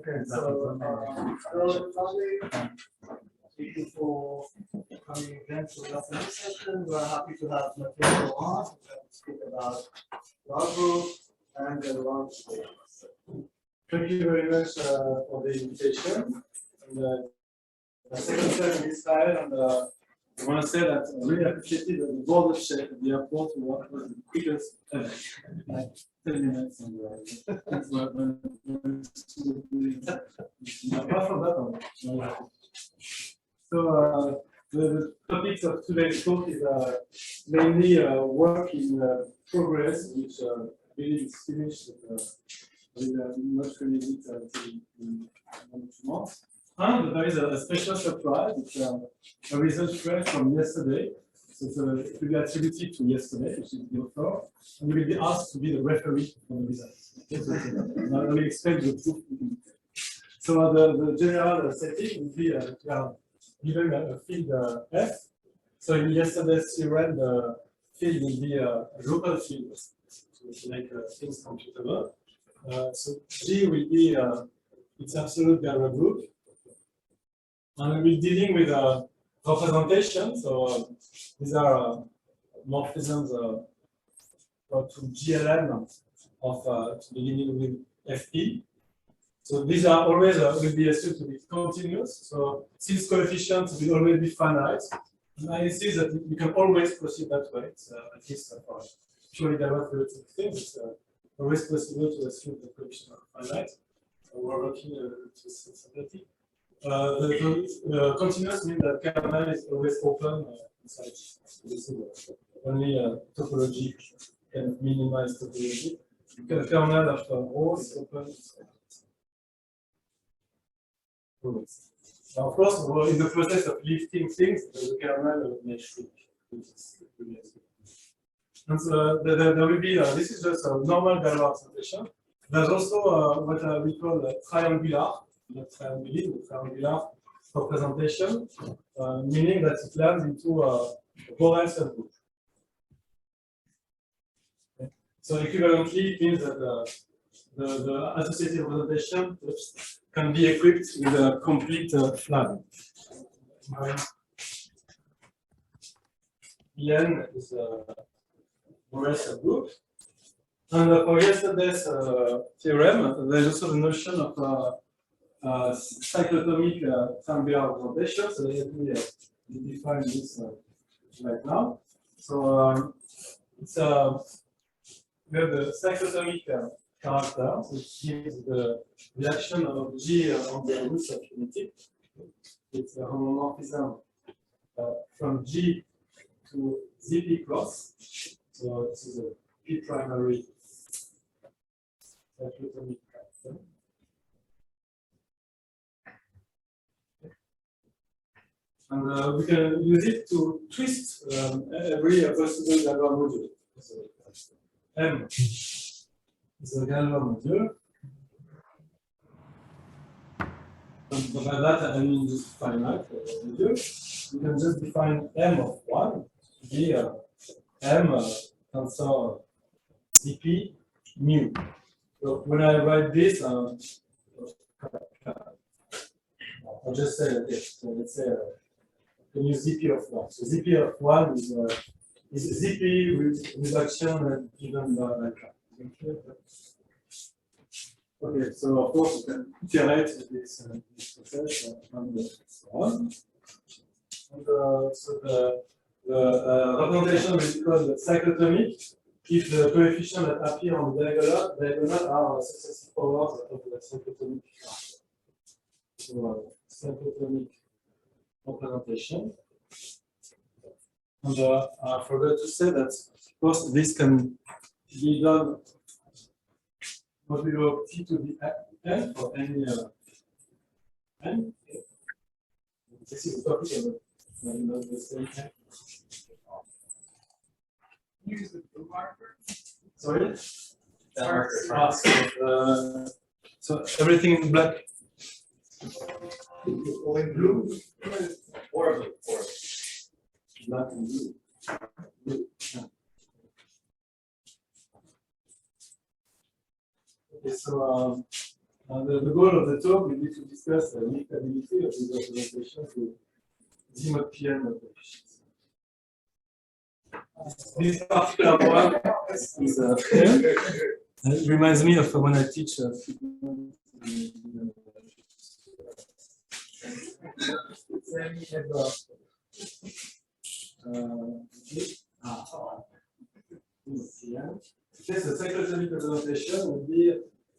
Okay, so hello everybody. Thank you for coming again to the afternoon session. We're happy to have Mathieu on to speak about log group and the launch data. Thank you very much for the invitation. And, the second time in Israel, and I want to say that I really appreciated the border check at the airport. What was the quickest ever, like 10 minutes. And apart from that, so the topics of today's talk is mainly work in progress, which I believe is finished with not released until in 2 months. And there is a special surprise. It's a result fresh from yesterday. So it will be attributed to yesterday, which is the author. And you will be asked to be the referee for the results. I will explain the proof. So the general setting will be given a field F. So in yesterday's theorem, the field will be a local field to make things computable. So G will be its absolute Brauer group. And we'll be dealing with representation. So these are morphisms to GLM of beginning with FP. So these are always will be assumed to be continuous. So since coefficients will always be finite, analysis that you can always proceed that way. It's, at least for purely direct theoretic things, it's always possible to assume that coefficients are finite. So we're working to sensibility. The continuous means that kernel is always open inside. This is only topology can minimize topology. The kernel after rho is open. Now, of course, we're in the process of lifting things, the kernel may shrink. And so there will be, this is just a normal Brauer representation. There's also what we call triangular representation, meaning that it lands into a Borel subgroup. Okay. So equivalently, it means that the associative representation can be equipped with a complete flag. En is a Borel subgroup. And for yesterday's theorem, there's also the notion of cyclotomic triangular representation. So let me define this right now. So it's we have the cyclotomic character, which gives the reaction of G on the roots of unity. It's a homomorphism from G to ZP cross. So this is a P primary cyclotomic character. And we can use it to twist every possible Brauer module. So, M is a Brauer module. And by that, I mean just finite module. You can just define M of 1 to be M tensor CP mu. So when I write this, I'll just say this. So let's say can use ZP of 1. So ZP of 1 is ZP with reduction given by okay, so of course you can iterate this process and so on. And so the representation will be called cyclotomic if the coefficients that appear on the diagonal are successive powers of the cyclotomic character. So cyclotomic representation. And I forgot to say that, of course, this can be done modulo T to the n for any n. This is the topic of the same n. Use the blue marker. Sorry? So everything in black. Or in blue. Or black and blue. Okay, so The goal of the talk will be to discuss the linkability of these representations to Z mod PM coefficients. This particular one is it reminds me of when I teach Yes, the cyclotomic representation would be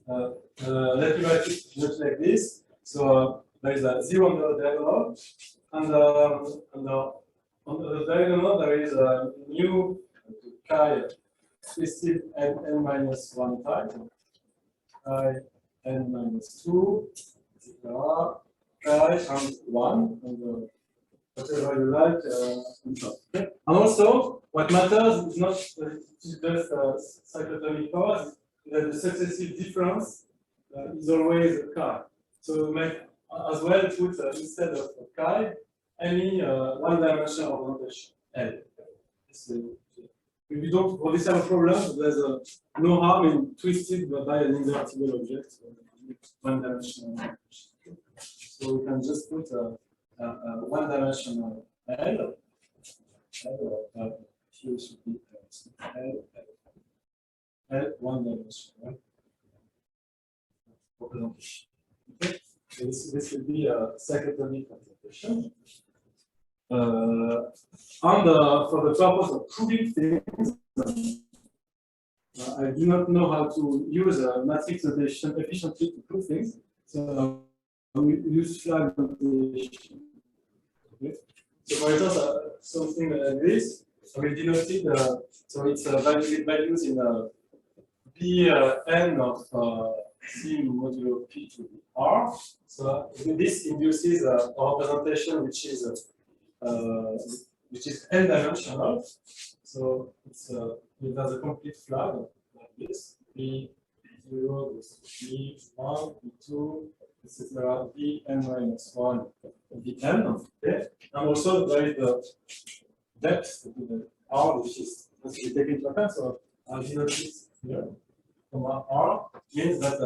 mathematic just like this. So there is a 0 on the diagonal, and on the diagonal there is a new chi twisted n minus 1 type, chi n minus 2, etc. Chi and 1, and whatever you like. And also, what matters is not just cyclotomic powers, that the successive difference is always a chi. So we might as well put instead of chi any one-dimensional representation L. If you don't, for this kind of problem, there's no harm in twisted by an invertible object, one-dimensional. So we can just put one-dimensional L. Here should be L one-dimensional representation. Okay, so this will be a cyclotomic representation. And for the purpose of proving things, I do not know how to use a matrix notation efficiently to prove things. So we use flag notation. Okay. So for instance, something like this, so we denoted, so it's values in Pn of C modulo P to the R. So this induces a representation which is n-dimensional. So it's it has a complete flag like this: P0, P1, P2, etc. Pn minus 1, Pn. Okay, and also there is the depth to the R, which is has to be taken into account. So I'll denote this here. R means that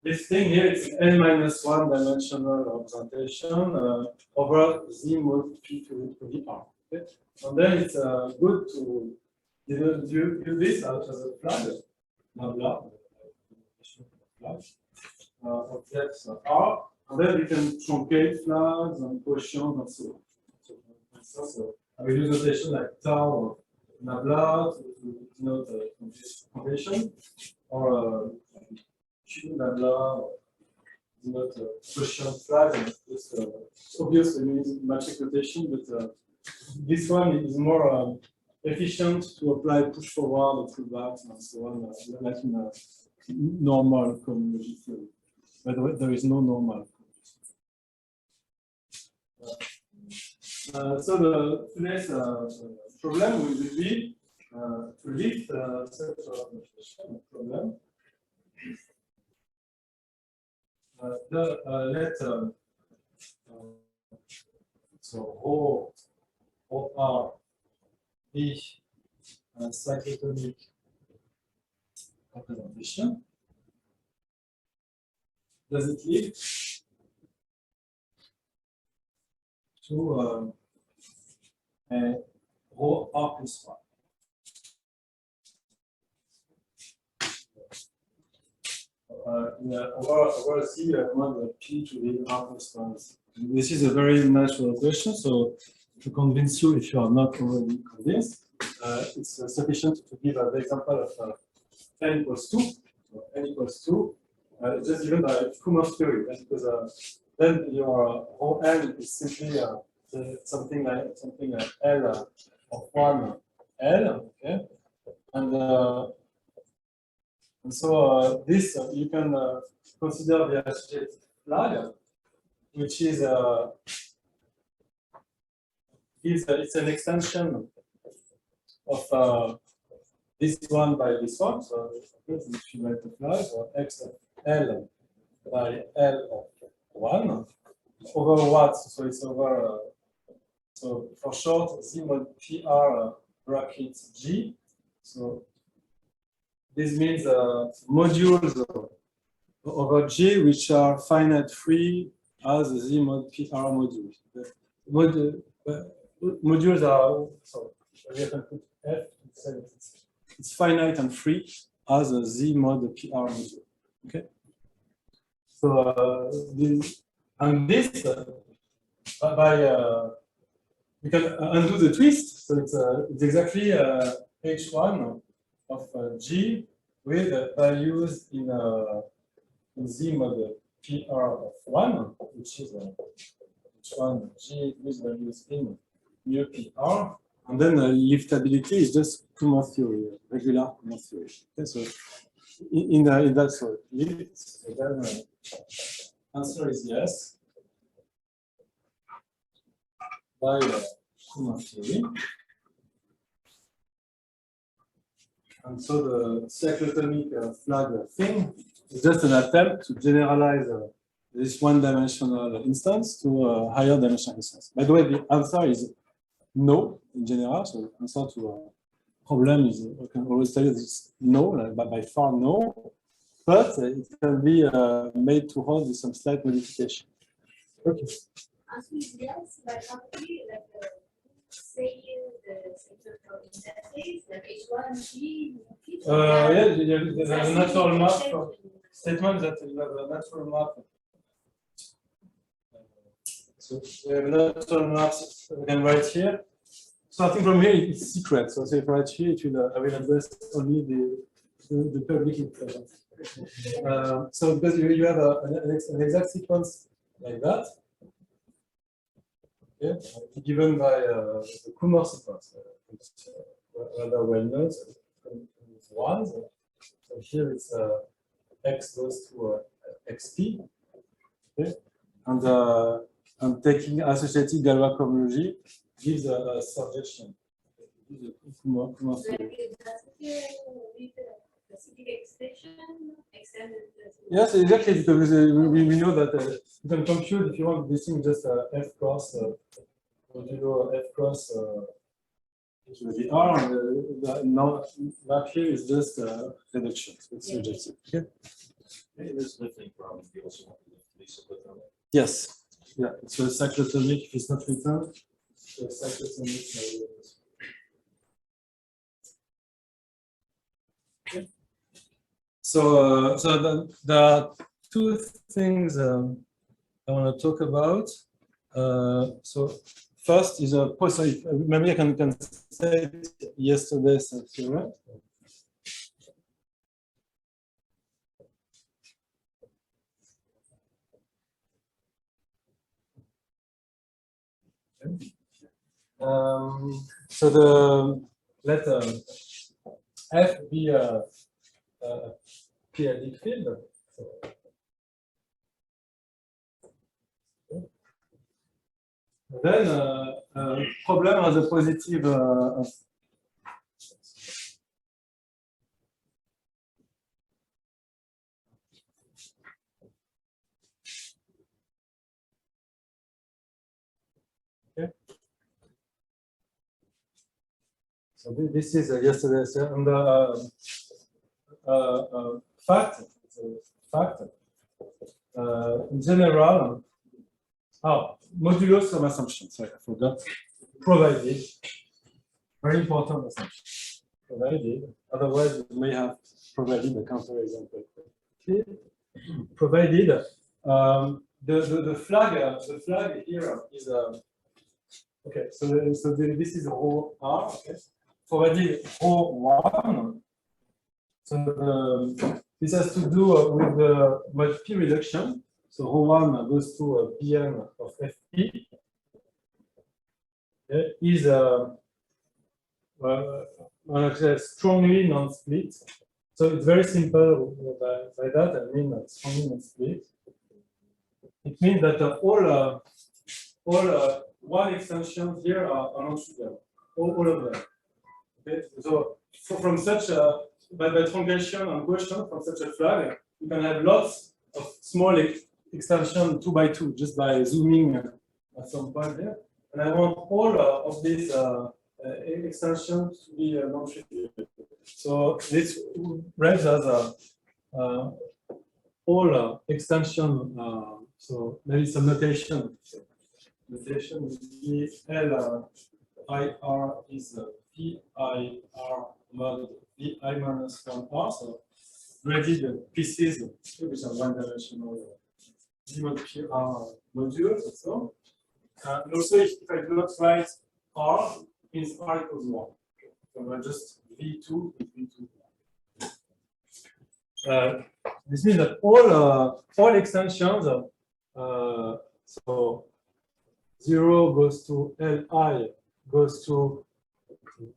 this thing here is n minus 1 dimensional representation over Z mod P to the R. Okay? And then it's good to use this as a flag, blah blah, of depth R, and then we can truncate flags and quotients and so on. So I will use notation like tau or nabla to denote condition, or Q nabla or denote quotient flag. And it's obvious when you use matrix notation, but this one is more efficient to apply push forward or pullbacks and so on, like in a normal cohomology theory. By the way, there is no normal. So today's problem will be to lift such a problem. So rho R be a cyclotomic representation. Does it lead to a rho R plus 1? Over C mod P to the R plus 1. This is a very natural question, so to convince you, if you are not already convinced, it's sufficient to give the example of n equals 2. So n equals 2, just given by Kumar's theory, because then your rho n is simply something like L of 1 L, okay, and so this you can consider the associated flag, which is it's an extension of this one by this one. So if you write the flag, or x of L by L of 1 over what? So it's over. So for short, Z mod PR bracket G. So this means modules over G, which are finite free as the mod PR modules. Modules are, sorry, we can put F, it's finite and free as a Z mod PR module. Okay. So this we can undo the twist. So it's exactly H1 of G with values in Z mod PR of 1, which is H1 G with values in mu PR. And then liftability is just Kummer theory, regular Kummer theory. Okay, so in that sort, lift, so then answer is yes by Kummer theory. And so the cyclotomic flag thing is just an attempt to generalize this one-dimensional instance to a higher dimensional instance. By the way, the answer is no in general. So the answer to a problem is, I can always tell you this no, but by far no. But it can be made to hold with some slight modification. Okay. Answer is yes, but probably like say the cyclotron interface, like H1G. Yeah, there's a natural map statement that you have a natural map. So we have a natural map we can write here. Starting from here, it's secret. So if I write here, it will, I will address only the public information. So because you have an exact sequence like that, okay, given by the Kummer sequence, rather well known, ones. So here it's x goes to xp, okay, and taking associative Galois cohomology gives a suggestion. Yes, exactly, because we know that you can compute, if you want, this thing just f cross modulo f cross the R, and the map here is just reduction. So it's suggestive. Okay. This lifting problem you also want to put on it. Yes. Yeah. So cyclotomic, if it's not written, so cyclotomic. Okay. So, there are two things I want to talk about. So first is a post. Maybe I can say it yesterday's theorem. So let F be a periodic field. So, then problem has a positive okay. So this is yesterday's and fact. In general, modulo some assumption. Sorry, I forgot. Provided, very important assumption. Provided, otherwise you may have provided a counterexample. Okay. Provided the flag here is okay. So this is rho R. Okay. Provided rho 1. So this has to do with the mod P reduction. So rho 1 goes to Pn of Fp. Okay, is strongly non-split. So it's very simple by that. I mean strongly non-split. It means that all one extensions here are non-trivial. All of them. Okay, so from such a by truncation and quotient from such a flag, you can have lots of small extension 2 by 2 just by zooming at some point here. And I want all of these extensions to be non-trivial. So this range has all extension, so maybe some notation. Notation would be L IR is VIR mod VI minus 1R. So graded pieces which are one-dimensional D mod PR modules and so on. And also, if I do not write R, means R equals 1. So just V2 is V2. This means that all extensions, so 0 goes to Li goes to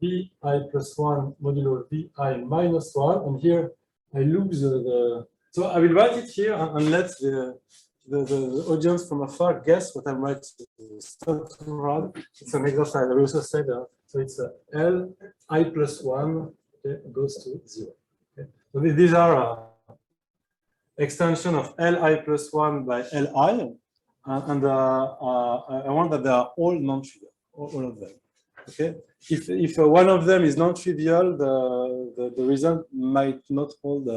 Vi plus 1 modulo Vi minus 1, and here I lose the. So I will write it here and let the audience from afar guess what I'm writing. It's an exercise. I will also say that. So it's Li plus 1 goes to 0. Okay. So these are extension of Li plus 1 by Li, and I want that they are all non-trivial, all of them. Okay. If one of them is non-trivial, the result might not hold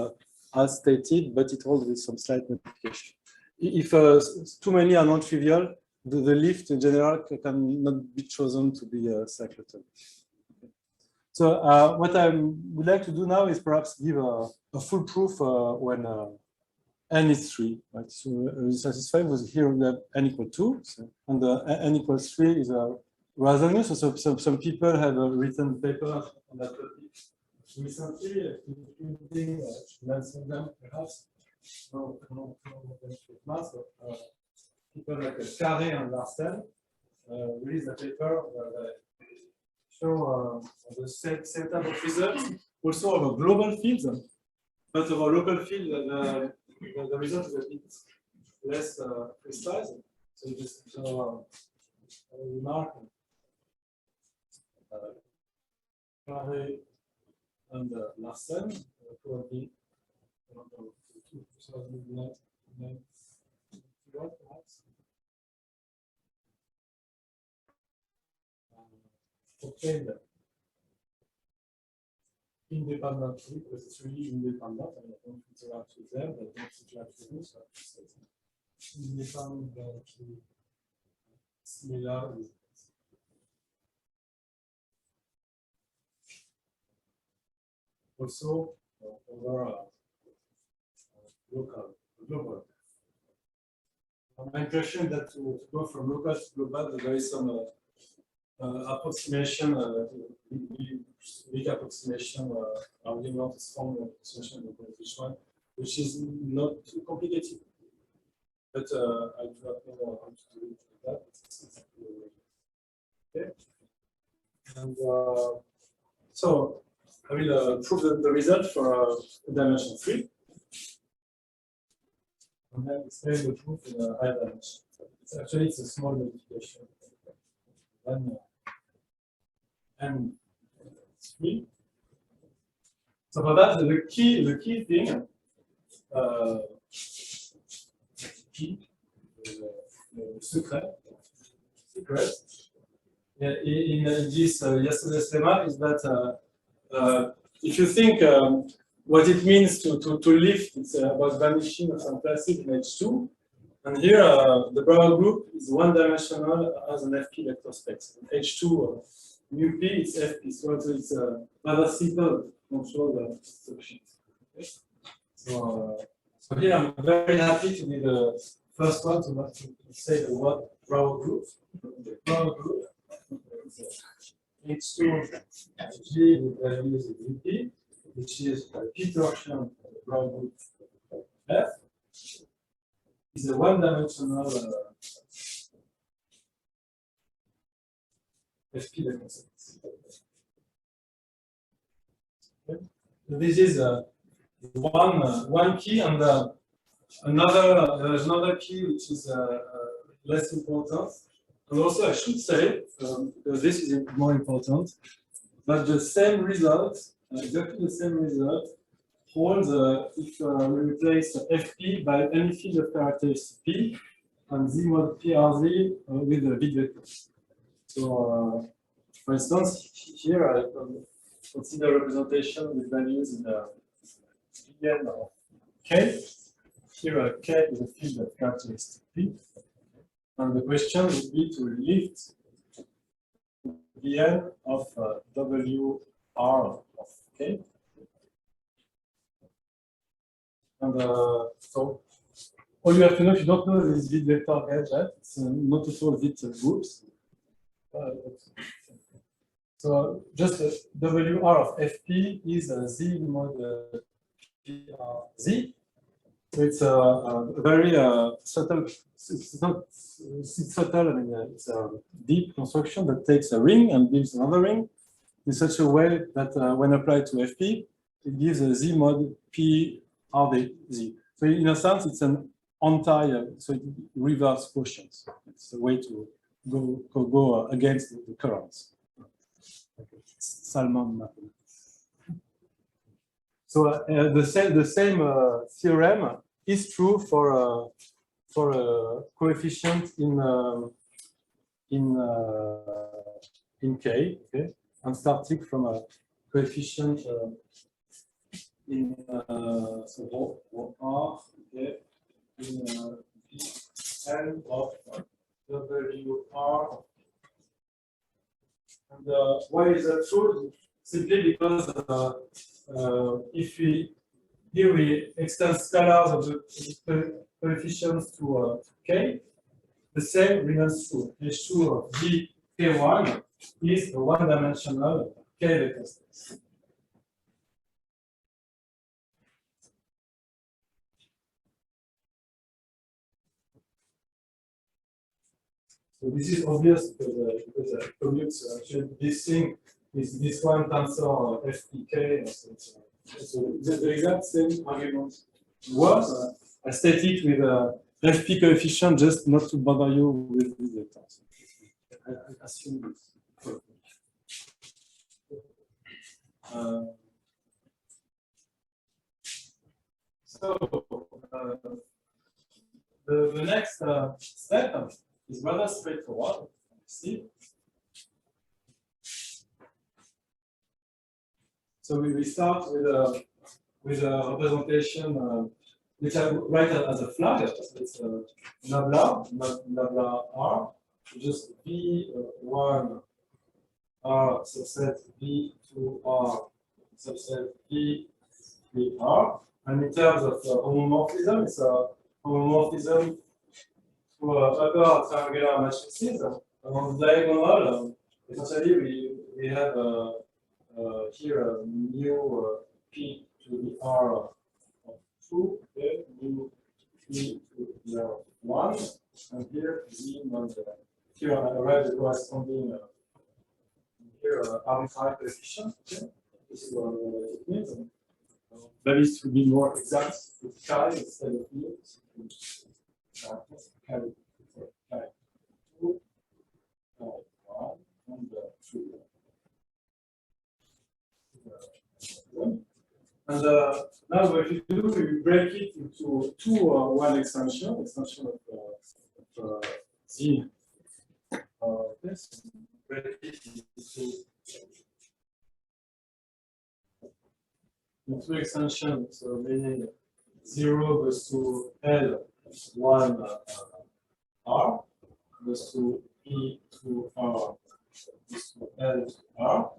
as stated, but it holds with some slight modification. If too many are non-trivial, the lift in general cannot be chosen to be a cyclotron. So what I would like to do now is perhaps give a full proof when n is 3. Right? So satisfied with here we have n equal 2, so, and n equals 3 is rather new. So some people have written papers on that topic recently, including mention them perhaps. No, people like Carré and Larsen released a paper that show the same type of results, also of a global fields, but of a local field, the result is a bit less precise. So just a remark. Carré and Larsen probably 2009 perhaps. Obtained independently with 3 independent, and I don't interact with them, but don't interact with me, so independently similar with also over local, global. My impression that to go from local to global, there is some approximation, big approximation, argument is formed approximation of which one, which is not too complicated. But I do not know how to do it like that. Okay. And so I will prove the result for dimension 3. And then explain the proof in a high dimension. Actually, it's a small modification. And 3. So for that, the key thing, secret, in this yesterday's lemma is that if you think what it means to lift, it's about vanishing of some plastic in H2. And here, the Brauer group is one-dimensional as an FP vector space. H2 mu P is FP, so it's rather simple control subsheet. Okay. So here I'm very happy to be the first one to say the word Brauer group. The Brauer group H2 G with values of VP, which is a P torsion of the Brauer group F. Is a one-dimensional FP vector space. Okay. So this is one key, and there's another key which is less important. And also, I should say, because this is more important, but the same result, exactly the same result, holds if we replace FP by any field of characteristic P and Z mod PRZ with the big vector. So, for instance, here I consider representation with values in the Bn of K. here K is a field of characteristic P. And the question would be to lift the N of WR of K. And so all you have to know, if you don't know this Vit vector edge, it's not at all Vit groups. So just WR of FP is Z mod PRZ. So it's a very subtle, it's not it's subtle, I mean, it's a deep construction that takes a ring and gives another ring in such a way that when applied to FP, it gives a Z mod PRZ. So in a sense, it's an so it reverse quotients. It's a way to go against the currents. Salmon mathematics. So the same theorem is true for a coefficient in K, okay, and starting from a coefficient in so R, okay, in N of WR. And why is that true? Simply because if we extend scalars of the coefficients to K, the same remains true. H2 of G K1 is a one-dimensional K vector space. So this is obvious because commutes actually this thing is this one tensor FPK. So the exact same argument was I stated with a FP coefficient just not to bother you with these vectors. I assume this. The next step is rather straightforward. See? So we start with a representation which I write as a flag. It's nabla R, just V1 R subset V2 R subset V3 R. And in terms of homomorphism, it's a homomorphism to upper triangular matrices. On the diagonal, essentially we have here a new P to the R of 2, okay, new P to the R of 1, and here Z mod. Here I write the corresponding here arbitrary coefficient. Okay? This is what it means. That is to be more exact with chi instead of mu. Chi 2, chi 1, and 2. And now what you do, you break it into two one extension of Z. This break it into two extensions, so meaning 0 goes to L1 R, goes to E2 R, goes to L R.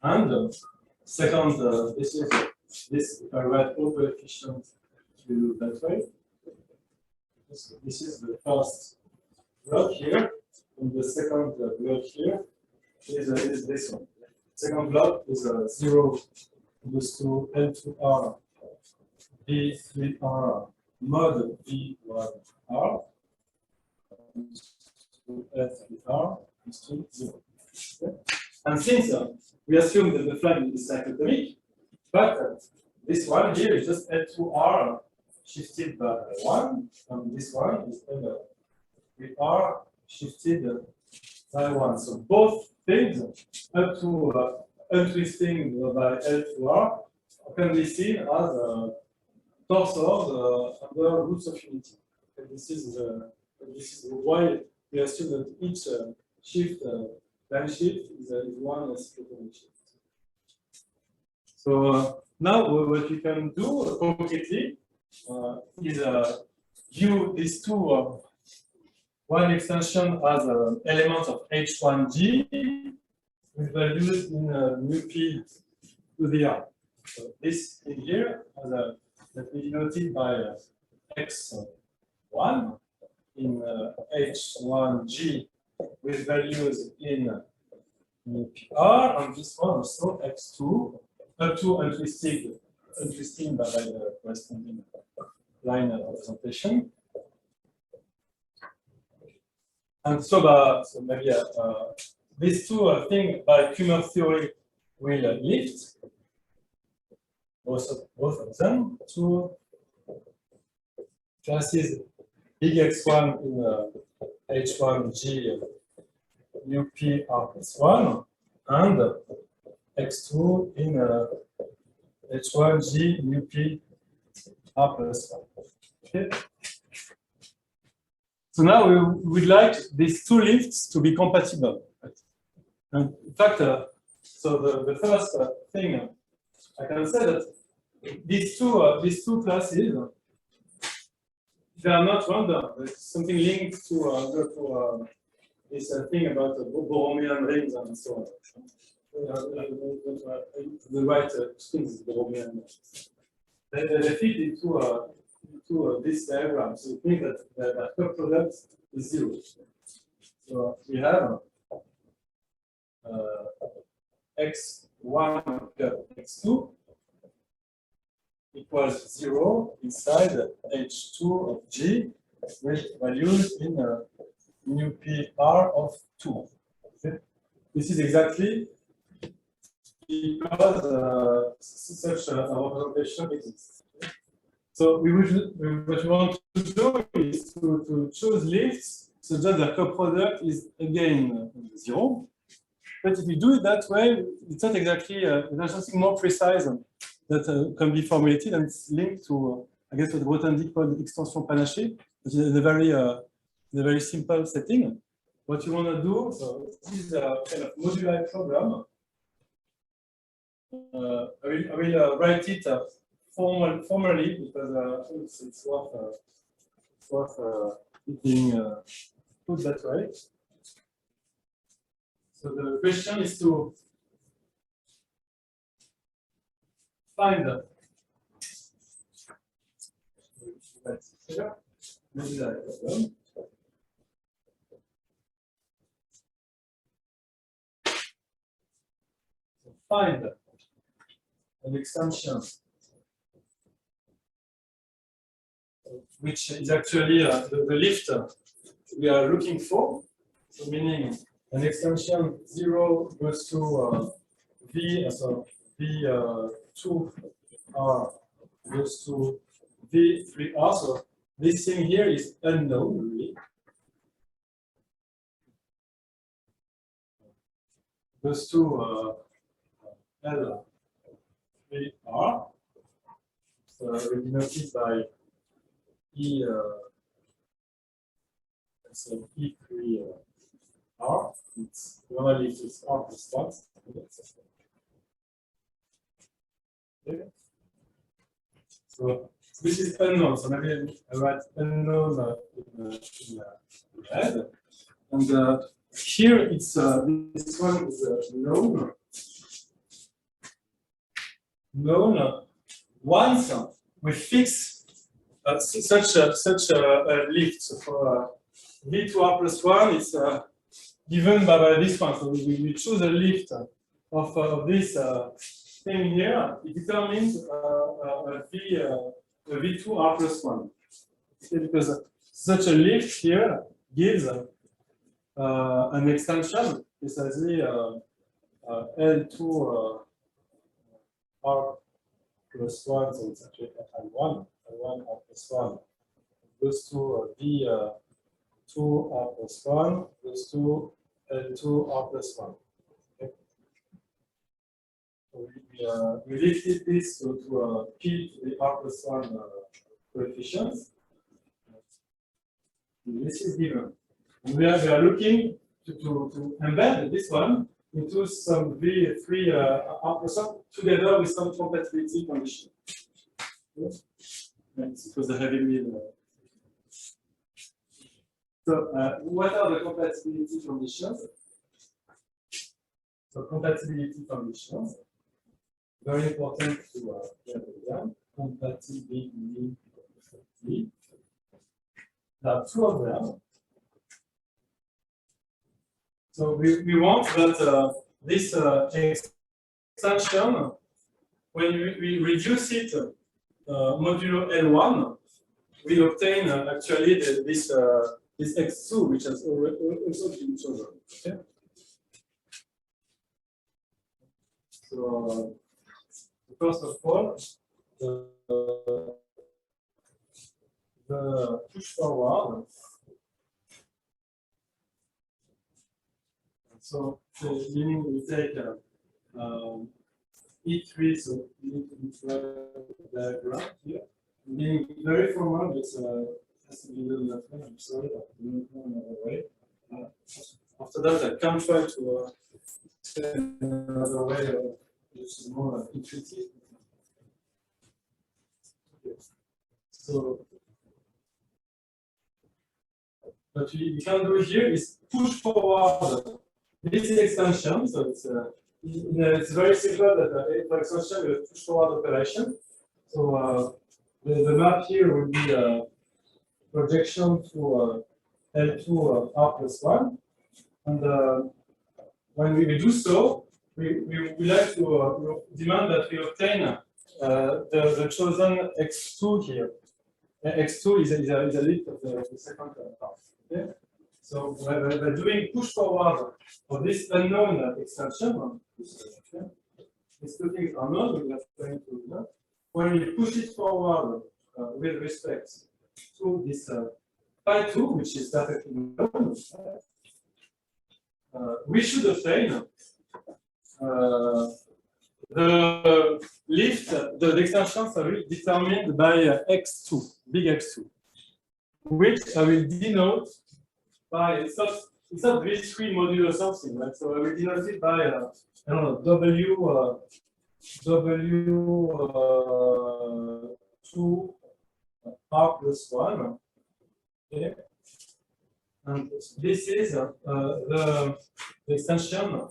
And second, this if I write all coefficients to that way. This is the first block here, and the second block here is this one. Second block is 0 goes to L2R, B3R, mod B1R, to F3R is to 0. Okay? And since we assume that the flag is cyclotomic, but this one here is just L2R shifted by 1, and this one is L3R shifted by 1. So both things up to untwisting by L2R can be seen as torsors under roots of unity. And this is why we assume that each shift line shift is one cyclotomic shift. So now what you can do concretely is view these two. One extension has elements of H1G with values in mu p to the r. So this thing here has that we denoted by x1 in H1G with values in mu p r, and this one also x2 up to untwisting by the corresponding line representation. And so, maybe these two things by Kummer theory will lift both of them to classes big x1 in H1G mu p r plus 1 and x2 in H1G mu p r plus 1. Okay. So now we would like these two lifts to be compatible. And in fact, so the first thing I can say that these two classes, they are not random. There's something linked to this thing about Borromean rings and so on. The right things, Borromean. They fit into this diagram. So it means that the curve product is 0. So we have x1 plus x2 equals 0 inside H2 of G with values in mu p r of 2. Okay. This is exactly because such a representation exists. So what we want to do is to choose lifts so that the co-product is again 0. But if we do it that way, it's not exactly, there's something more precise that can be formulated, and it's linked to, I guess, what Grothendieck called extension panachée, which is a very simple setting. What you want to do, so this is a kind of moduli program. I will write it formally because it's worth being put that way. So the question is to find an extension which is actually the lift we are looking for. So meaning an extension 0 goes to V, so V2R goes to V3R. So this thing here is unknown, really. Goes to L3R. So we denote it by E, so E3R. It's normally it's R plus 1. Okay. So this is unknown. So maybe I write unknown in red. And here it's this one is known. Known once we fix such a lift. So for V2R plus 1, it's given by this one. So we choose a lift of this thing here. It determines a V2R plus 1. Okay, because such a lift here gives an extension precisely L2 R plus 1, so it's actually L1 R plus 1 goes to V2 R plus 1 goes to L2 R plus 1. Okay. So we lifted this to P to the R plus 1 coefficients. This is given. And we are looking to embed this one into some V3 R plus 1 together with some compatibility condition. Okay. It was a heavy meal. So, what are the compatibility conditions? So, compatibility conditions, very important to get them. Compatibility. There are two of them. So, we want that this extension, when we reduce it modulo L1, we obtain actually this x2, which has also been chosen. Okay? So, first of all, the push forward. So, meaning we take E3, so we need to describe the diagram here. Being very formal, but has to be done that way. I'm sorry, I don't know another way. After that, I can try to explain another way, which is more intuitive. Okay. So, what we can do here is push forward this extension. So it's very simple that for extension we have push forward operation. So the map here will be projection to L2 R plus 1. And when we do so, we like to demand that we obtain the chosen x2 here. X2 is a lift of the second part. Okay? So by doing push forward of this unknown extension, these two things are known, we are trying to know. When we push it forward with respect to this pi2, which is perfectly known, we should obtain the lift, the extensions are determined by x2, big x2, which I will denote by, it's not V3 modulo something, right? So I will denote it by, I don't know, W2 R plus 1. Okay. And this is the extension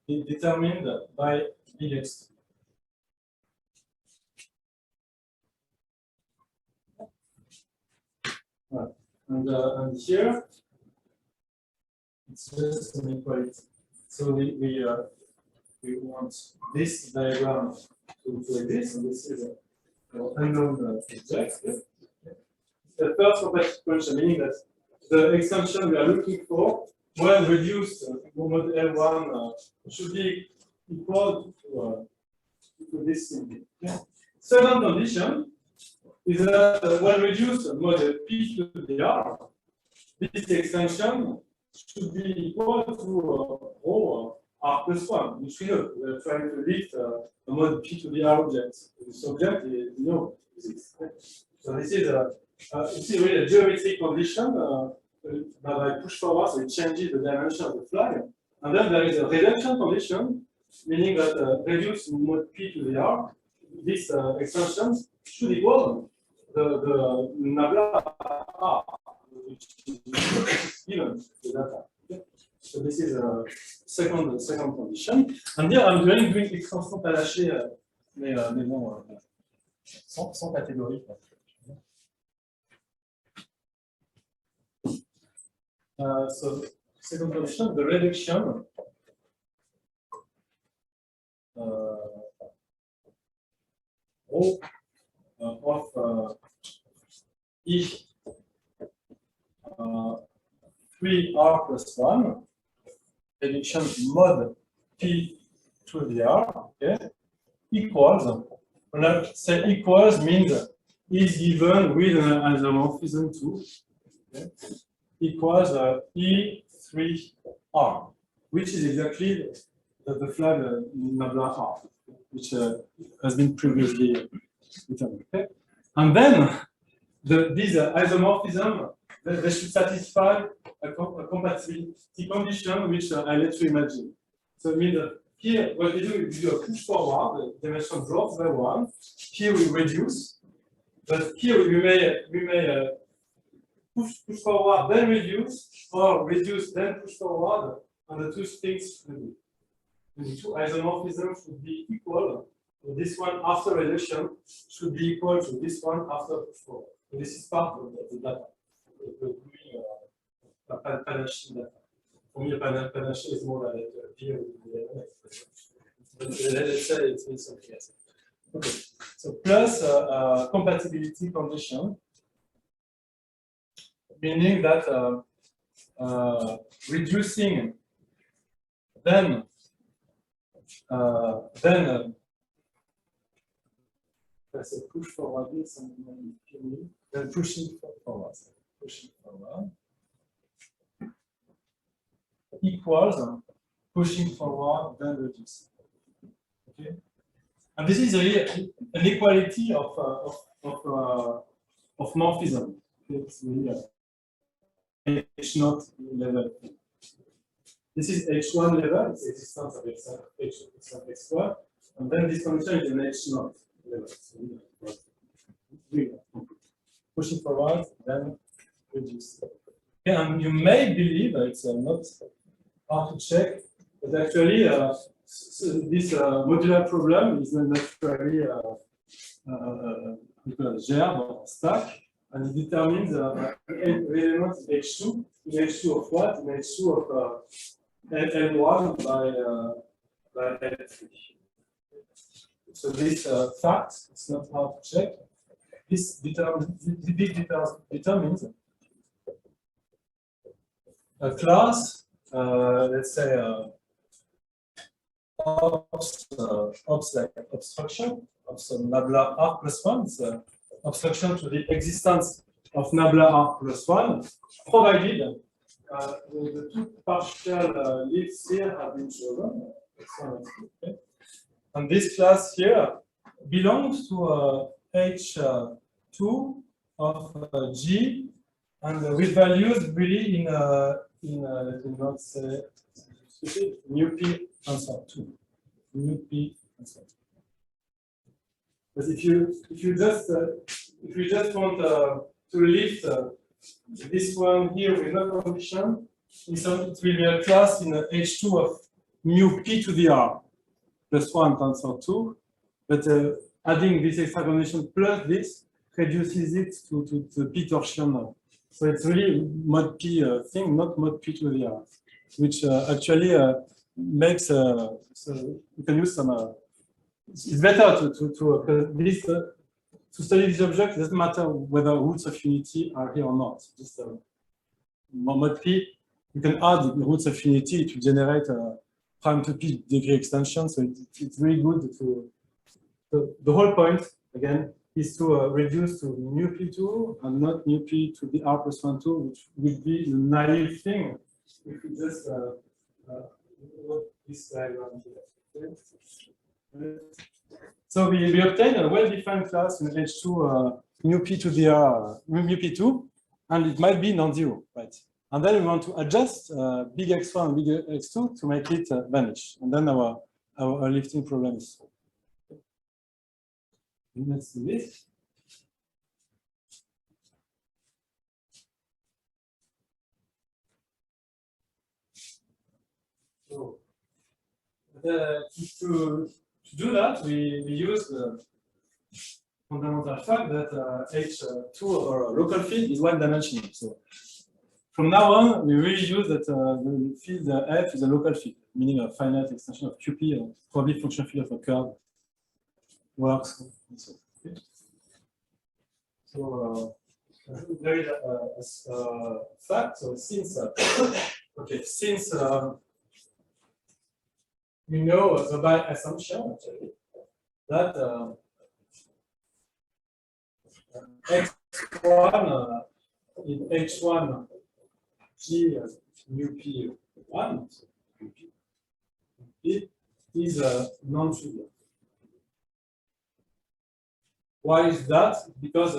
determined by Bx. Right. And here it's just an equality. So we want this diagram to exist, and this is an unknown object. The first compatibility condition, meaning that the extension we are looking for, when reduced mod L1, should be equal to this thing. Okay? Second condition is that when reduced mod P to the R, this extension should be equal to rho R plus 1, which we know. We are trying to lift a mod P to the R object. This object, you know, exists. So this is really a geometric condition. That I push forward, so it changes the dimension of the flag. And then there is a reduction condition, meaning that reduce mod P to the R, this extension should equal the nabla R, which is given the data. Okay? So this is a second condition. And here I'm doing extension palaché, mais bon, sans catégorie. So, second condition, the reduction of E3R plus 1, reduction mod P to the R, okay, equals, when I say equals means is given with an isomorphism too. Okay. Equals E3R, which is exactly the flag nabla R, which has been previously determined. Okay? And then these isomorphism, they should satisfy a compatibility condition, which I let you imagine. So it means that here, what we do is we do a push forward, the dimension drops by 1. Here we reduce, But here we may push forward, then reduce, or reduce, then push forward, and the two things should be. The two isomorphisms should be equal. So this one after reduction should be equal to this one after push forward. So this is part of the data. The Panache data. For me, Panache is more like here. But let's say it's something else. Okay. So plus compatibility condition, meaning that reducing then let's say push forward this and then pushing forward equals pushing forward then reducing. Okay, and this is really an equality of morphism. It's really H0 level. This is H1 level, it's existence of X1, and then this condition is an H0 level. So pushing forward, then reduce. Okay, and you may believe it's not hard to check, but actually this modular problem is naturally gerbe or stack, and it determines the element H2 in H2 of what? In H2 of L1 by L3. So this fact, it's not hard to check. This determines a class, let's say, ops like obstruction of some nabla R plus 1. It's obstruction to the existence of nabla R plus 1, provided the two partial leaves here have been chosen. Okay. And this class here belongs to H2 of G, and with values really in let me not say mu P answer 2. Mu P answer 2. But if you just want to lift this one here with no condition, it will be a class in H2 of mu P to the R plus 1 tensor 2, but adding this extra condition plus this reduces it to the P torsion. So it's really mod P thing, not mod P to the R, which actually makes so you can use some. It's better to study this object. It doesn't matter whether roots of unity are here or not. Just mod P, you can add the roots of unity to generate a prime to P degree extension. So it's really good to. The whole point again is to reduce to mu P2 and not mu P to the R plus 1, 2, which would be the naive thing if we just this diagram here. So we obtain a well-defined class in H2 mu P to the R, mu P2, and it might be non-zero, right? And then we want to adjust big X1 and big X2 to make it vanish. And then our lifting problem is solved. Let's do this. So to do that, we use the fundamental fact that H2 or local field is one-dimensional. So from now on, we really use that the field F is a local field, meaning a finite extension of QP, or probably function field of a curve works. Okay. So there is a fact. So since we know by assumption actually that X1 in H1 G mu P1 so it is non-trivial. Why is that? Because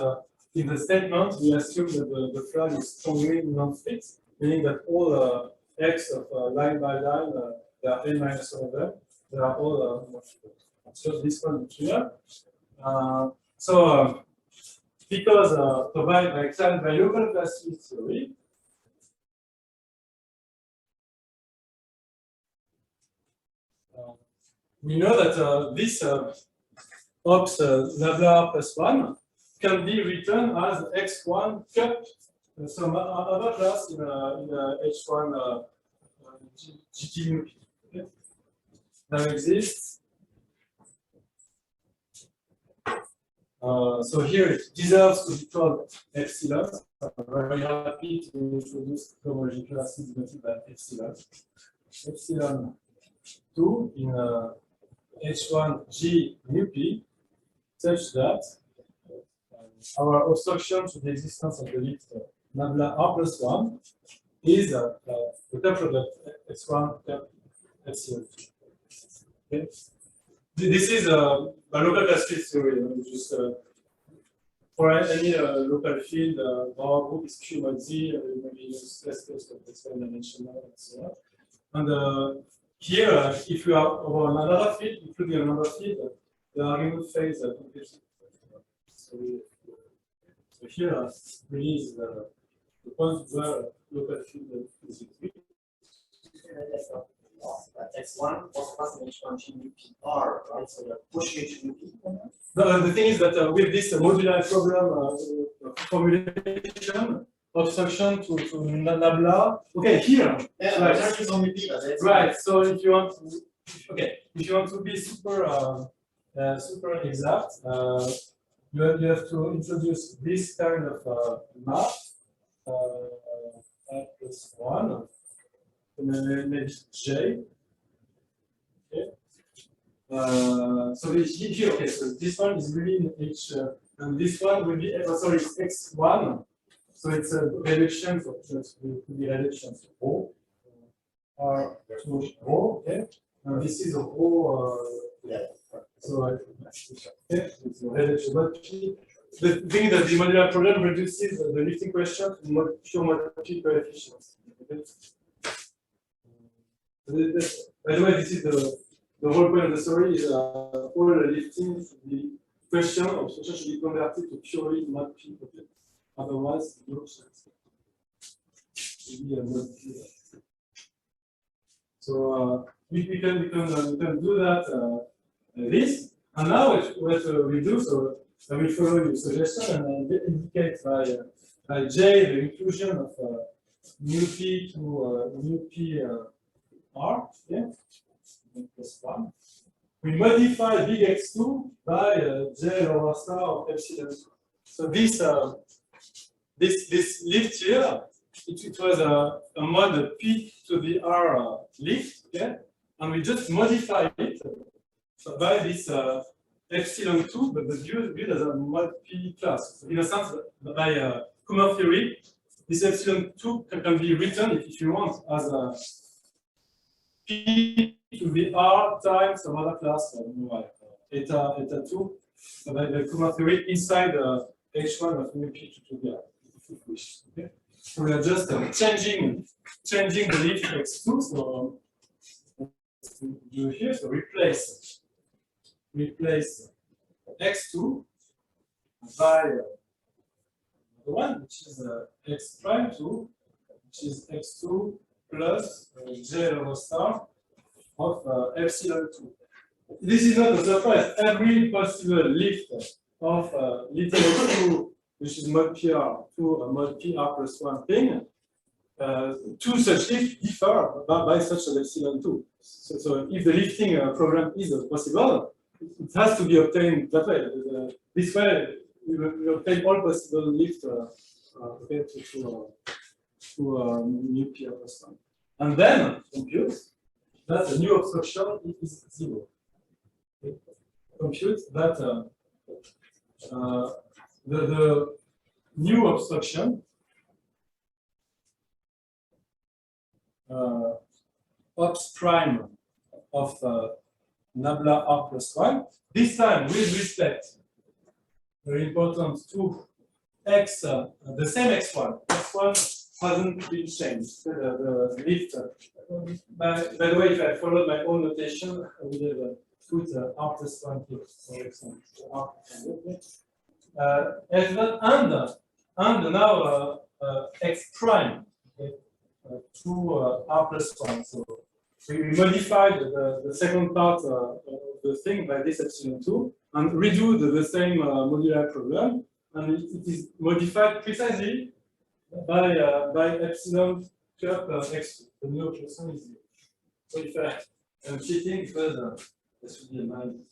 in the statement we assume that the flag is strongly non-fixed, meaning that all X of line by line they are n minus 1 of them. They are all non-trivial. So this one is trivial. because by local class field theory, we know that this ops nabla plus 1 can be written as x1 cup some other class in H1 GT. Okay? Now exists. So here it deserves to be called epsilon. I'm very happy to introduce cohomology classes denoted by epsilon. Epsilon 2 in H1 G mu P, such that our obstruction to the existence of the lift nabla R plus 1 is the top product x1 cap epsilon 2. Okay. This is a local class field theory. Just for any local field, our group is Q mod Z, maybe use less close to this one dimensional and so on. And here, if you are over another field, including another field, the argument phase so here really is the point where local field is between. X1 was plus H1 G mu P R, right? So you're pushing it to mu P. No, the thing is that with this modular problem formulation, obstruction to nabla. Okay, here. Yeah, right. it's on mu P, Right. So if you want to be super exact, you have to introduce this kind of map L plus 1. Maybe J. Okay. So here, okay, so this one is really in H, and this one will be, sorry, it's X1. So it's a reduction for the reduction to O, or to O, okay? And this is a O, so okay, it's a reduction. But the thing that the modular problem reduces the lifting question to pure modular coefficients. Okay? By the way, this is the whole point of the story is all the lifting the question of obstruction should be converted to purely mod P. Okay? Otherwise, no chance. So we can do that this, and now what we do. So I will follow your suggestion and indicate by J the inclusion of mu P to mu P. R, yeah, plus 1. We modify big X2 by J over star of epsilon 2. So this lift here, it was a mod P to the R lift, okay? And we just modify it by this epsilon 2, but the viewed as a mod P class. So in a sense, by Kummer theory, this epsilon 2 can be written, if you want, as a P to the R times some other class, eta 2, so by the Kummer theory inside H1 of mu P to the R, if you wish. Okay? So we are just changing the lift X2. So do here, so replace X2 by the one which is X prime 2, which is X2 plus J over star of epsilon 2. This is not a surprise. Every possible lift of little x2, which is mod PR, to mod PR plus 1 thing, two such lifts differ by such an epsilon 2. So if the lifting problem is possible, it has to be obtained that way. This way, we obtain all possible lifts to mu PR plus 1. And then compute that the new obstruction is 0. Okay. Compute that the new obstruction ops prime of nabla R plus 1, this time with respect, very important, to x, the same x1. x1 hasn't been changed. The lift. By the way, if I followed my own notation, I would have put R plus 1 here. For example, and now x prime, okay, to r plus 1. So we modified the second part of the thing by this epsilon 2 and redo the same modular problem, and it is modified precisely by epsilon cup x2. The new operation is 0. So if I'm cheating because this should be a minus.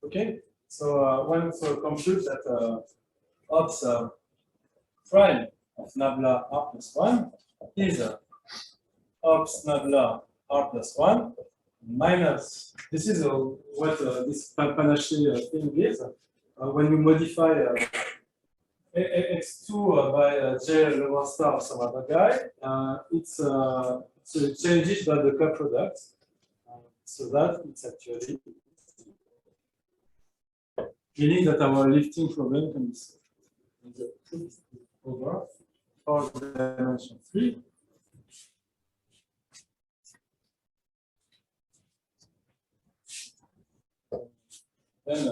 Okay, so one compute that ops prime of nabla r plus 1 is ops nabla r plus 1 minus, this is what this Panache thing is. When we modify x2 by j lower star of some other guy, it's changes by the cup product, so that it's actually meaning that our lifting problem can be solved over for dimension 3. Then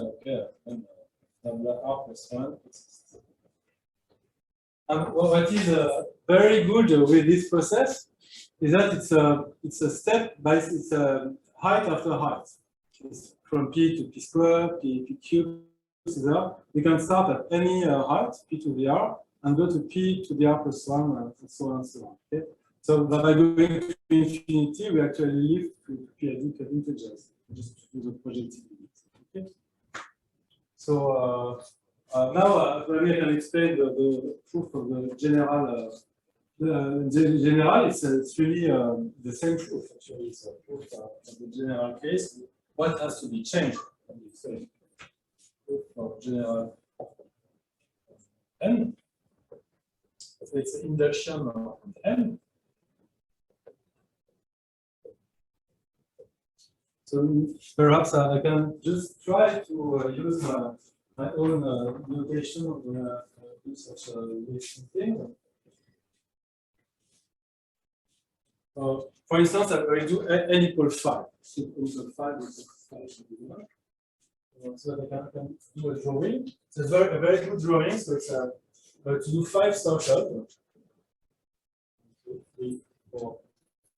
r plus 1. And what is very good with this process is that it's a step by it's a height after height. It's from p to p squared, p cubed. We can start at any height, p to the r, and go to p to the r plus 1, and so on and so on. Okay? So by going to infinity, we actually lift to p-adic integers, just to do the projective limit. Okay? So now maybe I can explain the proof of the general. It's really the same proof, actually. It's a proof of the general case. What has to be changed? For general n. So it's an induction of n. So perhaps I can just try to use my own notation of such a relation thing. For instance, I will do n equals 5. So equals 5 is 5 should be 1. So that I can do a drawing. It's a very good drawing. So it's to do 5 circles. 2, 3, 4,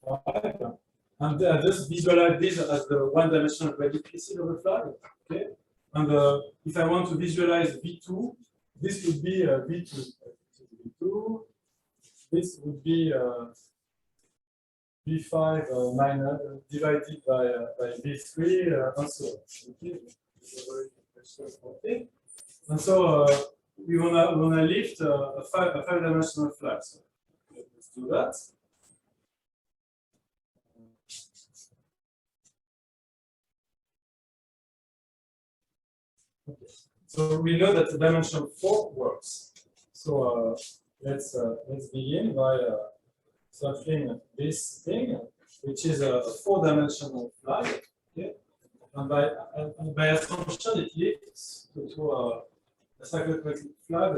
5. And just visualize this as the one-dimensional value PC of the flag. Okay. And if I want to visualize V2, this would be V2. V2. This would be V5 minus divided by V3 and so on. Okay. Okay. And so we wanna lift a five-dimensional flag. So let's do that. Okay. So we know that the dimension 4 works. So let's begin by solving this thing, which is a 4-dimensional flag. Okay. And by assumption, it lifts to a cyclotomic flag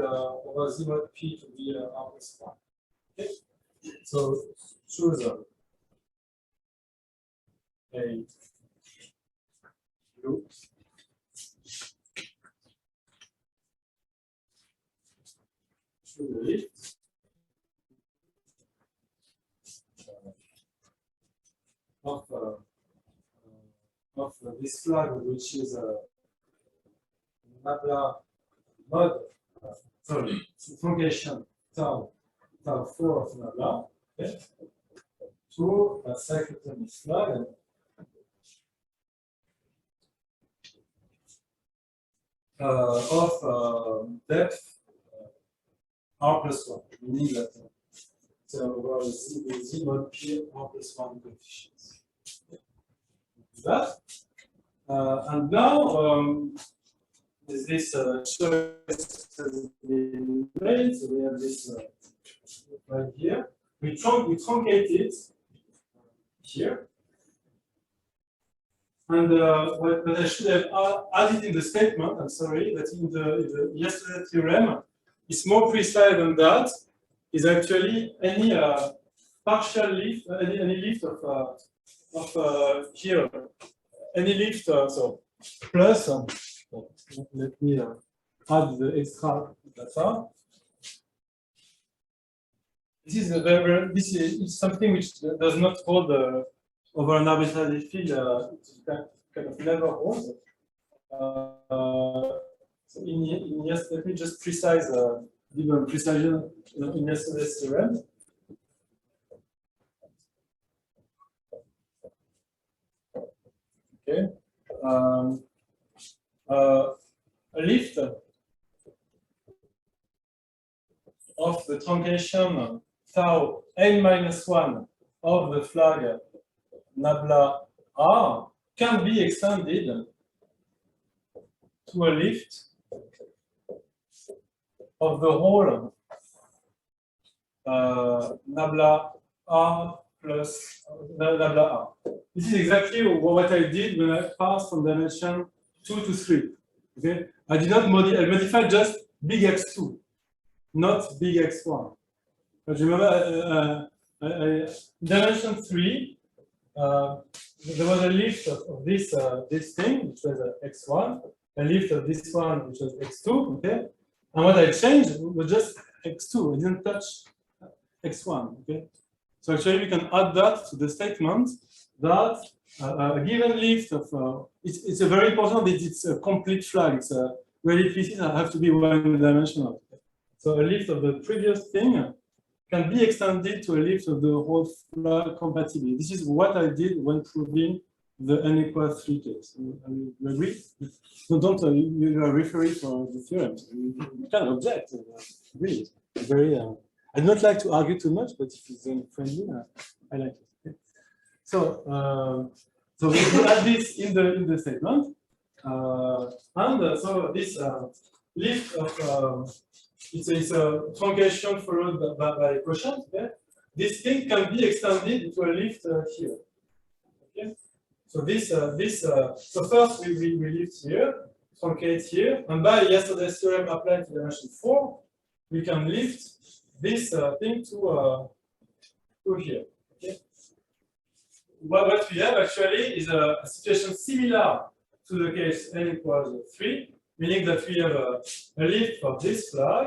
over 0 p to the r plus 1. Okay. So choose a loop. Choose a lift. Of this flag, which is a nabla mod, truncation tau 4 of nabla, okay, to a cyclotomic flag of depth r plus 1, meaning that there were z mod p r plus 1 coefficients. That. And now this choice has been made. So we have this right here. We truncate it here. And what I should have added in the statement, I'm sorry, that in the yesterday theorem, it's more precise than that. Is actually any partial lift, any lift of here any lift, so plus, so let me add the extra data. This is this is something which does not hold over an arbitrary field. It kind of never holds. So yes, let me just precise, give a precision in yesterday's theorem. Okay. A lift of the truncation tau n-1 of the flag nabla r can be extended to a lift of the whole nabla r plus nabla r. This is exactly what I did when I passed from dimension 2 to 3. Okay, I did not modify. I modified just big X2, not big X1. But remember, dimension 3, there was a lift of this this thing, which was X1, a lift of this one, which was X2. Okay, and what I changed was just X2. I didn't touch X1. Okay, so actually we can add that to the statement that a given lift of it's a very important that it's a complete flag. It's a really pieces have to be one-dimensional. So a lift of the previous thing can be extended to a lift of the whole flag compatibility. This is what I did when proving the n=3 case. You agree? No, don't you are referring for the theorem. You can object. Agree. Very. I do not like to argue too much, but if it's friendly, I like it. So, so we add this in the statement, and so this lift of it's a truncation followed by a quotient. Okay? This thing can be extended into a lift here. Okay? So so first we lift here, truncate here, and by yesterday's theorem applied to dimension 4, we can lift this thing to here. Okay? What we have actually is a situation similar to the case n=3, meaning that we have a lift of this flag,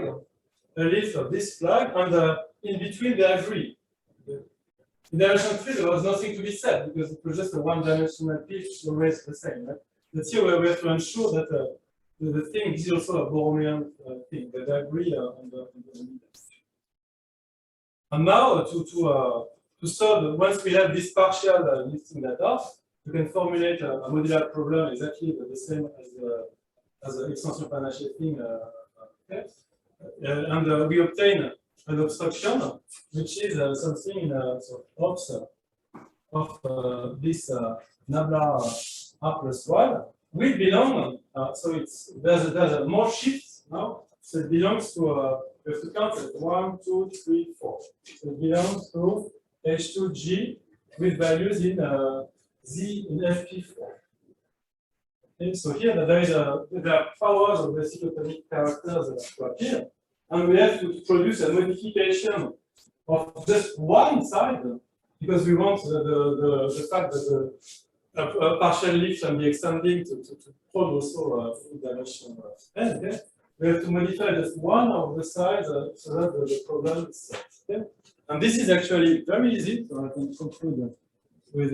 a lift of this flag, and in between they agree. In dimension 3, there was nothing to be said because it was just a one-dimensional piece, always the same. Right? But here we have to ensure that the thing is also a Borromean thing, that they agree on the and now to solve, once we have this partial lifting data, we can formulate a modular problem exactly the same as the extension Panache thing. Okay. And we obtain an obstruction, which is something in sort of ops of this nabla r+1 will belong. So there's a more shift now. So it belongs to we have to count it 1, 2, 3, 4. So it belongs to H2G with values in Z in FP4. Okay, so here there are powers of the cyclotomic characters that appear, and we have to produce a modification of just one side because we want the fact that a partial lift can be extending to hold also full dimension n. Okay? We have to modify just one of the sides so that the problem is solved. Okay? And this is actually very easy. So I can conclude with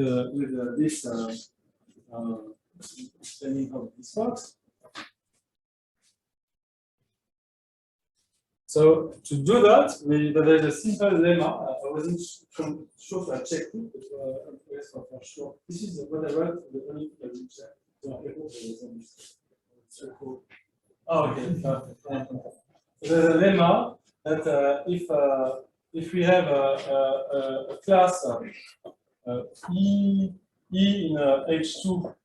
this explaining how this works. So to do that, there is a simple lemma. I wasn't sure if I checked it, but for sure. This is what I wrote. The only thing I didn't check. So I hope there is a mistake. So cool. Oh, okay. There's a lemma that if we have a class E in H2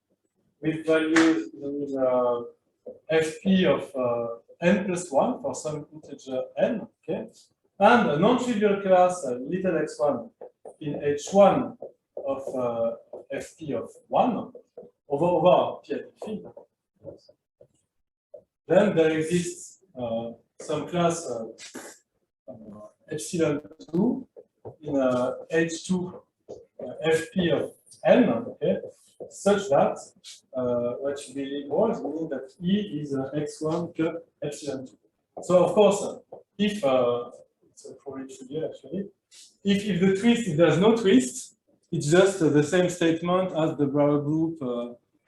with values in FP of n+1 for some integer n, okay, and a non-trivial class little x1 in H1 of FP of 1 over P then there exists some class epsilon 2 in H2 FP of n, okay, such that what should be holds meaning that E is x1 cup epsilon 2. So of course, if it's probably trivial actually, if the twist, if there's no twist, it's just the same statement as the Brauer group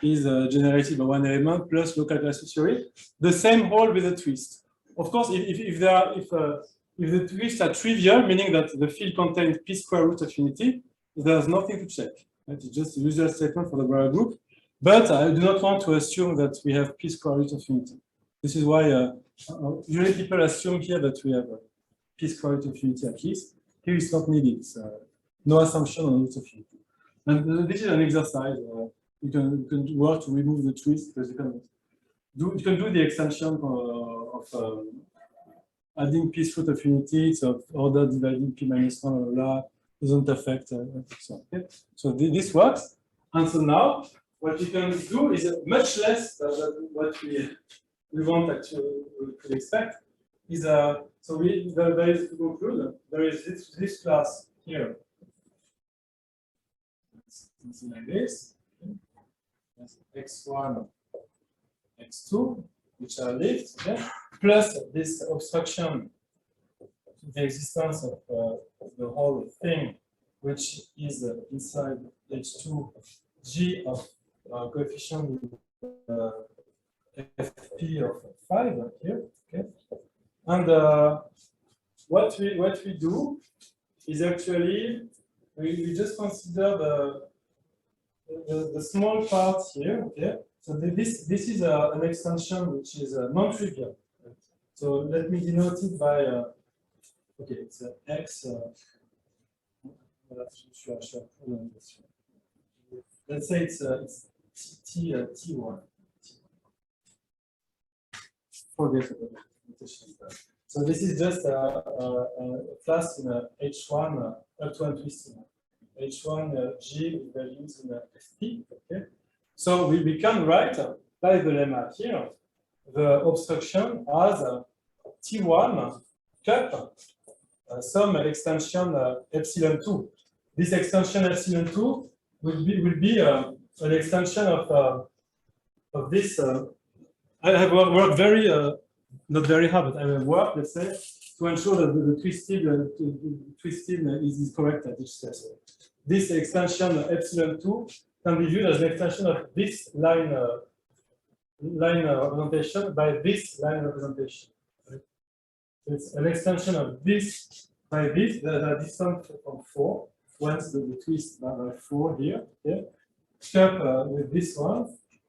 is generated by one element plus local classical theory. The same hold with a twist. Of course, if the twists are trivial, meaning that the field contains p square root of unity, there's nothing to check. Right? It's just the usual statement for the Brauer group. But I do not want to assume that we have p square root of unity. This is why usually people assume here that we have p square root of unity at least. Here it's not needed. It's, no assumption on root of unity. And this is an exercise. You can work to remove the twist because you can do the extension of adding p root of unity. It's of order dividing p minus 1 blah, blah, doesn't affect. So, okay. So this works. And so now what we can do is much less than what we want actually to expect. Is so there is to conclude there is this class here. Something like this. X1, X2, which are lived, okay? Plus this obstruction to the existence of the whole thing, which is inside H2 G of coefficient FP of 5 here, okay? And what we do is actually we just consider the small part here, okay? So this is an extension which is non-trivial. Right? So let me denote it by okay, it's x. Let's say it's T1. Forget about it. So this is just a class in H1 up to and twisting. H1 G with values in FP. Okay. So we can write by the lemma here the obstruction as T1 cup some extension epsilon 2. This extension epsilon 2 will be an extension of this. I have worked very not very hard, but I have worked, let's say, to ensure that the twisted is correct at each step. So this extension epsilon 2 can be viewed as an extension of this line representation by this line representation. It's an extension of this by this that are distant from 4. Once the twist by 4 here, okay. Cup with this one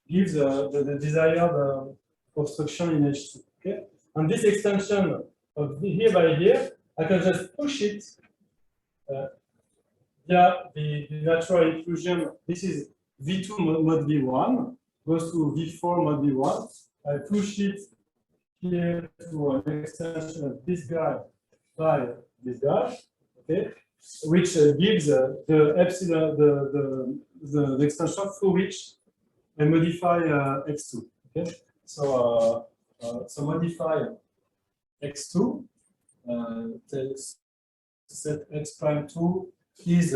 gives the desired obstruction in H2. Okay, and this extension of here by here, I can just push it via the natural inclusion. This is V2 mod V1 goes to V4 mod V1. I push it here to an extension of this guy by this guy, okay, which gives the epsilon, the extension through which I modify x2. Okay, so so modify x2 set x prime 2 is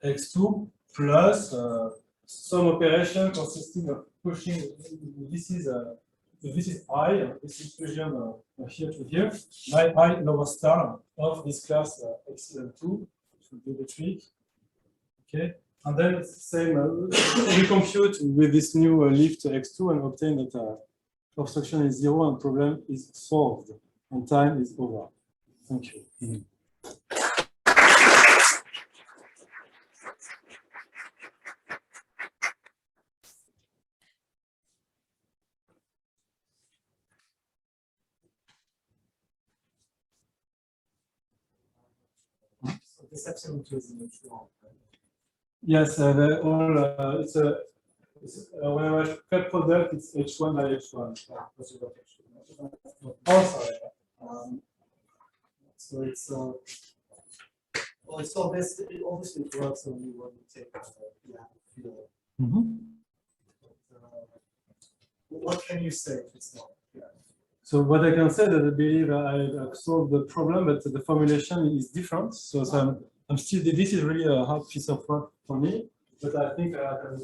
x2 plus some operation consisting of pushing. This is I, this inclusion here to here, by I lower star of this class epsilon 2 to do the trick. Okay, and then same we compute with this new lift x2 and obtain that obstruction is 0 and problem is solved and time is over. Thank you. This epsilon 2 is in H1. Yes, it's when I write cut product, it's H1 by H1. Oh, sorry. So it's well, it's all this. It obviously works only when you take field. What can you say if it's not? Yeah. So what I can say that I believe I have solved the problem, but the formulation is different. So this is really a hard piece of work for me, but I think I can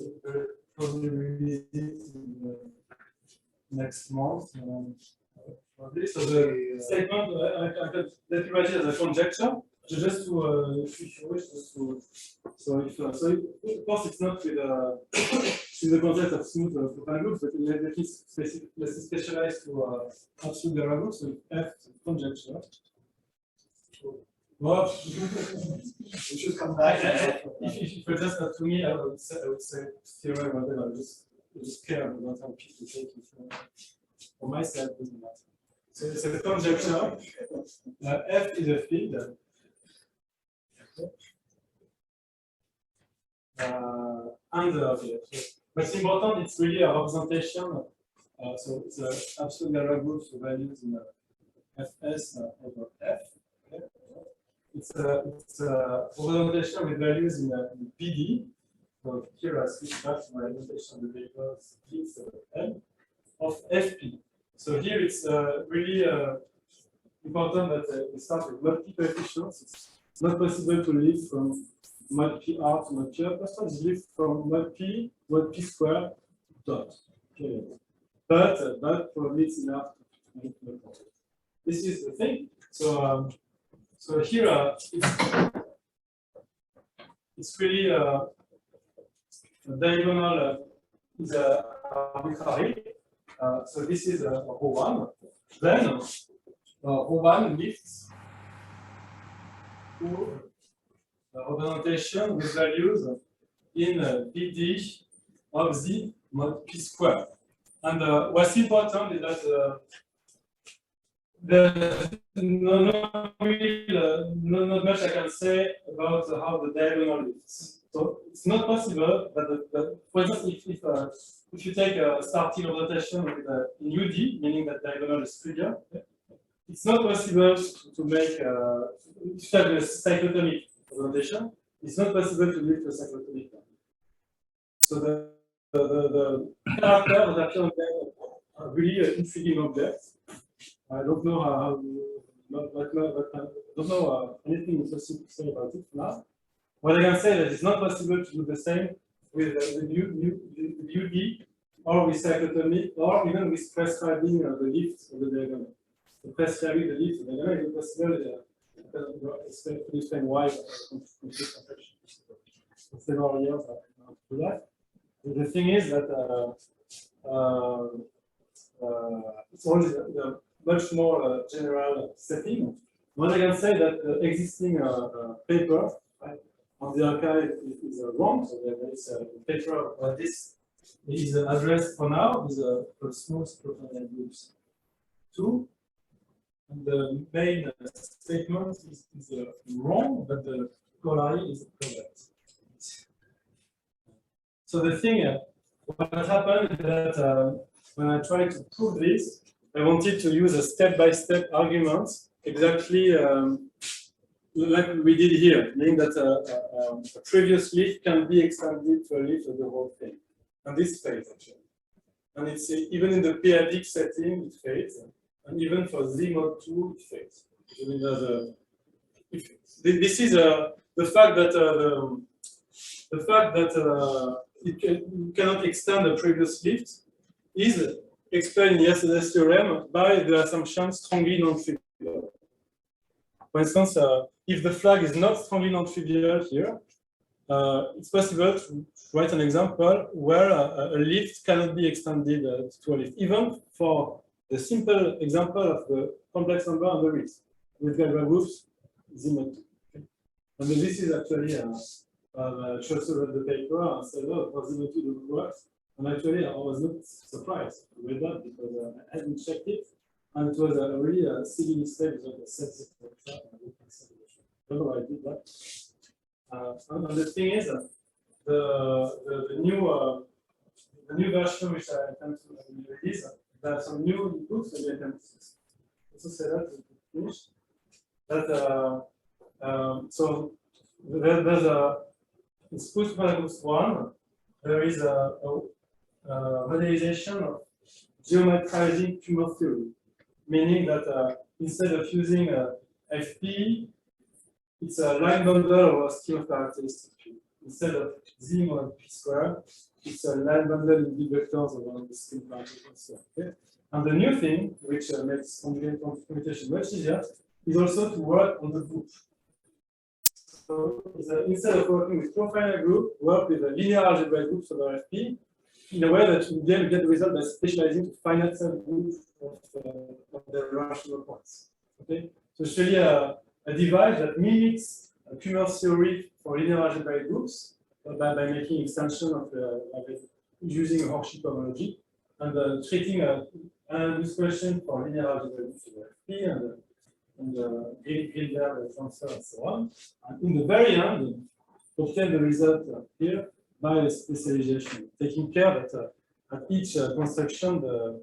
probably release it in the next month. Probably. So the statement, I can let you write it as a conjecture, just to, if you wish, just to, so if, so of course it's not with the concept of smooth profile groups, but let us specialize to absolute Galois groups, so F conjecture. Well, we should come back. If you just that to me, I would say theorem, whatever. Just care about how people take it. For myself, it doesn't matter. So it's a conjecture. F is a field. What's important, it's really a representation. So it's an absolute Galois group, so values in Fs over F. Okay. It's a representation with values in PD. So here I switch back to my notation of the vectors P N of Fp. So here it's really important that we start with multi-coefficients. It's not possible to live from mod PR to mod PR. It's live from mod P squared dot. Okay. But probably it's enough to make the point. This is the thing. So so here it's really a diagonal is arbitrary. So this is ρ1. Then ρ1 lifts to representation with values in PD of the mod P squared. And what's important is that there's not much I can say about how the diagonal lifts. So it's not possible that for example, if you take a starting representation with in UD, meaning that diagonal is trivial, okay, it's not possible to make if you have a cyclotomic representation, it's not possible to lift a cyclotomic one. So the character that appear on them are really intriguing objects. I don't know how I don't know anything interesting to say about it now. What I can say is that it's not possible to do the same with the UD or with cyclotomy or even with prescribing the lift of the diagonal. So prescribing the lift of the diagonal is impossible. To explain why complete contraction. Several years I do that. But the thing is that it's always a much more general setting. What I can say that the existing paper on the archive is wrong. So there is a paper like this is addressed for now is for smooth profile groups 2. And the main statement is wrong, but the corollary is correct. So the thing, what happened is that when I tried to prove this, I wanted to use a step-by-step argument, exactly like we did here, meaning that a previous lift can be extended to a lift of the whole thing. And this fades actually. And it's even in the periodic setting, it fades. And even for Z mod 2, it fades. This is the fact that you cannot extend the previous lift is explained in yesterday's theorem by the assumption strongly non-trivial. For instance, if the flag is not strongly non-trivial here, it's possible to write an example where a lift cannot be extended to a lift, even for the simple example of the complex number on the width with Galois groups Z mod 2. Okay. And this is actually she also read the paper and said, oh, for Z mod 2 doesn't work. And actually, I was not surprised with that because I hadn't checked it, and it was a really silly mistake that I said it. I don't know why I did that. And the thing is, the new version which I attempt to release, there are some new inputs that I can also say that to finish. That so there's a it's push groups 1. There is a realization of geometrizing tumor theory, meaning that instead of using FP, it's a line bundle or a scheme of characteristics. Instead of Z mod P squared, it's a line bundle in B vectors around the scheme of characteristics. Okay? And the new thing, which makes computation much easier, is also to work on the group. So instead of working with pure finite group, work with a linear algebraic groups over FP in a way that you get the result by specializing to finite subgroups of the rational points. Okay, so it's really a device that mimics a Kummer theory for linear algebraic groups by making extension of using a Hochschild homology and treating an expression for linear algebraic groups over FP and Gilbert transfer and so on. And in the very end, obtain the result here by specialization, taking care that at each construction the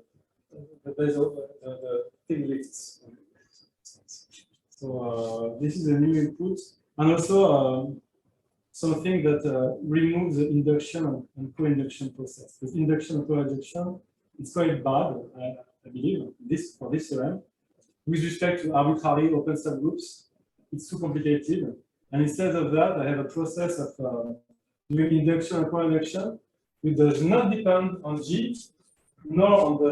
thing lifts. So this is a new input, and also something that removes the induction and co-induction process. Because induction and co-induction, it's quite bad, I believe, for this theorem. With respect to arbitrary open subgroups, it's too complicated. And instead of that, I have a process of doing induction and co-induction, which does not depend on G, nor on the,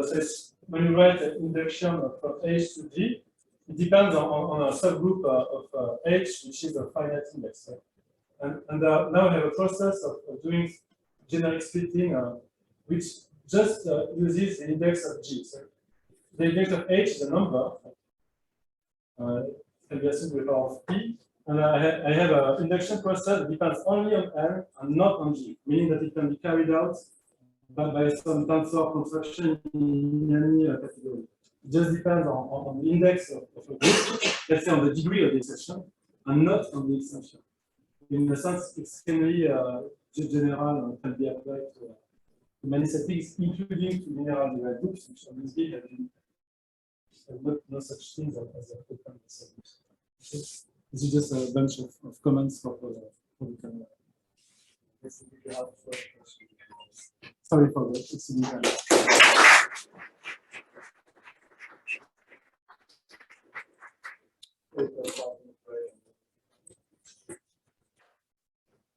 when you write an induction of H to G, it depends on a subgroup of H, which is a finite index. Right? And now I have a process of doing generic splitting, which just uses the index of G. So the index of H is a number. Can be assumed with power of P. And I have an induction process that depends only on N and not on G, meaning that it can be carried out by some tensor construction in any category. It just depends on the index of a group, let's say on the degree of the extension, and not on the extension. In a sense, it's extremely general and can be applied to many settings, including to linear algebraic groups, which obviously have no such things as open subgroups. This is just a bunch of comments for the camera. Sorry for that.